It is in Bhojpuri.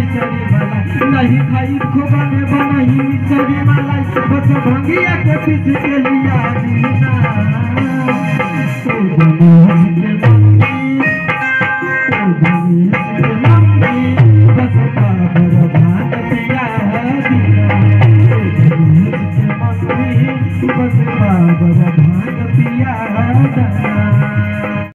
नहीं खाई खोबा में बनाई मिसरी मलाई बस भंगिया के पीछे के लिया जीना ओ गणेश के मम्मी बस बाबर भात पिया दीना ओ गणेश के मम्मी बस बाबर